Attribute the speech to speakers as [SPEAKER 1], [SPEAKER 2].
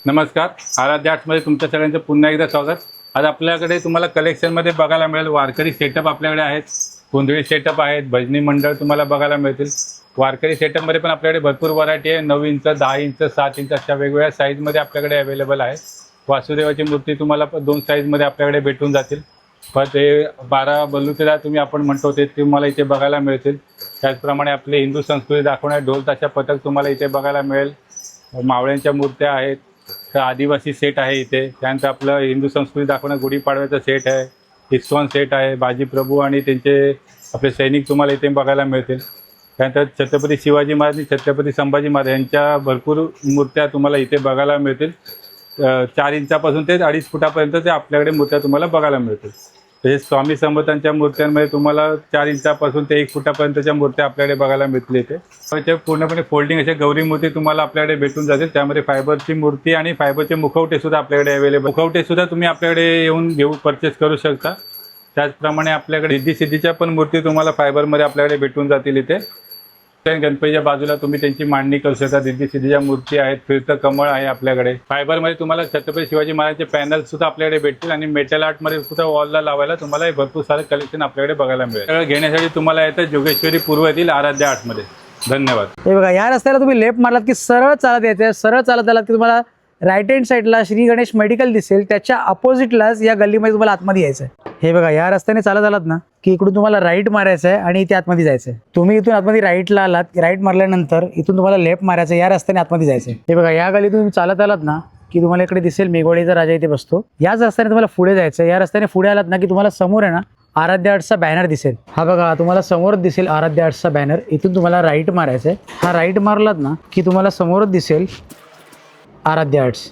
[SPEAKER 1] नमस्कार, आराध्य आर्ट्समध्ये तुमच्या सगळ्यांचं पुन्हा एकदा स्वागत. आज आपल्याकडे तुम्हाला कलेक्शनमध्ये बघायला मिळेल वारकरी सेटअप आपल्याकडे आहेत, गोंधळी सेटअप आहेत, भजनी मंडळ तुम्हाला बघायला मिळतील. वारकरी सेटअपमध्ये पण आपल्याकडे भरपूर व्हरायटी आहे. 9 इंच, 10 इंच, 7 इंच अशा वेगवेगळ्या साईजमध्ये आपल्याकडे अवेलेबल आहे. वासुदेवाची मूर्ती तुम्हाला 2 साईजमध्ये आपल्याकडे भेटून जातील. पण ते 12 बलुतेदार तुम्ही आपण म्हणतो ते तुम्हाला इथे बघायला मिळतील. त्याचप्रमाणे आपली हिंदू संस्कृती दाखवणारे ढोल ताशा पथक तुम्हाला इथे बघायला मिळेल. मावळ्यांच्या मूर्त्या आहेत, तर आदिवासी सेट आहे इथे. त्यानंतर आपलं हिंदू संस्कृती दाखवणं गुढीपाडव्याचा सेट आहे, इस्कॉन सेट आहे, बाजी प्रभू आणि त्यांचे आपले सैनिक तुम्हाला इथे बघायला मिळतील. त्यानंतर छत्रपती शिवाजी महाराज आणि छत्रपती संभाजी महाराज यांच्या भरपूर मूर्त्या तुम्हाला इथे बघायला मिळतील. 4 इंचापासून ते 2.5 फुटापर्यंत ते आपल्याकडे मूर्त्या तुम्हाला बघायला मिळतील. तसेच स्वामी समर्थांच्या मूर्त्यांमध्ये तुम्हाला 4 इंचापासून ते 1 फुटापर्यंतच्या मूर्त्या आपल्याकडे बघायला मिळतील. इथे त्याचे पूर्णपणे फोल्डिंग अशा गौरी मूर्ती तुम्हाला आपल्याकडे भेटून जातील. त्यामध्ये फायबरची मूर्ती आणि फायबरचे मुखवटे सुद्धा आपल्याकडे अवेलेबल. मुखवटे सुद्धा तुम्ही आपल्याकडे येऊन परचेस करू शकता. त्याचप्रमाणे आपल्याकडे रिद्धी सिद्धीच्या पण मूर्ती तुम्हाला फायबरमध्ये आपल्याकडे भेटून जातील. इथे गणपतीच्या बाजूला तुम्ही त्यांची मांडणी करू शकता. रिद्धी सिद्धीच्या मूर्ती आहेत, फिरतं कमळ आहे आपल्याकडे. फायबरमध्ये तुम्हाला छत्रपती शिवाजी महाराजचे पॅनल सुद्धा आपल्याकडे भेटतील आणि मेटल आर्टमध्ये सुद्धा वॉलला लावायला तुम्हाला भरपूर सारं कलेक्शन आपल्याकडे बघायला मिळेल. सगळं घेण्यासाठी तुम्हाला येतं जोगेश्वरी पूर्व येथील आराध्य आर्ट्समध्ये. धन्यवाद.
[SPEAKER 2] हे बघा, या रस्त्याला तुम्ही लेफ्ट मारलात की सरळ चालत यायचं. सरळ चालत आलात की तुम्हाला राईट हँड साईडला श्री गणेश मेडिकल दिसेल. त्याच्या अपोजिटलाच या गल्लीमध्ये तुम्हाला आतमध्ये यायचं आहे. हे बघा, या रस्त्याने चालत आलात ना की इकडून तुम्हाला राईट मारायचं आहे आणि इथे आतमध्ये जायचं आहे. तुम्ही इथून आतमध्ये राईटला आलात, राईट मारल्यानंतर इथून तुम्हाला लेफ्ट मारायचं आहे. या रस्त्याने आतमध्ये जायचं आहे. हे बघा, या गल्लीतून तुम्ही चालत आलात ना की तुम्हाला इकडे दिसेल मेघवाडीचा राजा इथे बसतो. याच रस्त्याने तुम्हाला पुढे जायचं आहे. या रस्त्याने पुढे आलात ना की तुम्हाला समोर आहे ना आराध्य आर्ट्सचा बॅनर दिसेल. हा बघा, तुम्हाला समोरच दिसेल आराध्य आर्ट्सचा बॅनर. इथून तुम्हाला राईट मारायचं आहे. हा राईट मारलात ना की तुम्हाला समोरच दिसेल आराध्य आर्ट्स.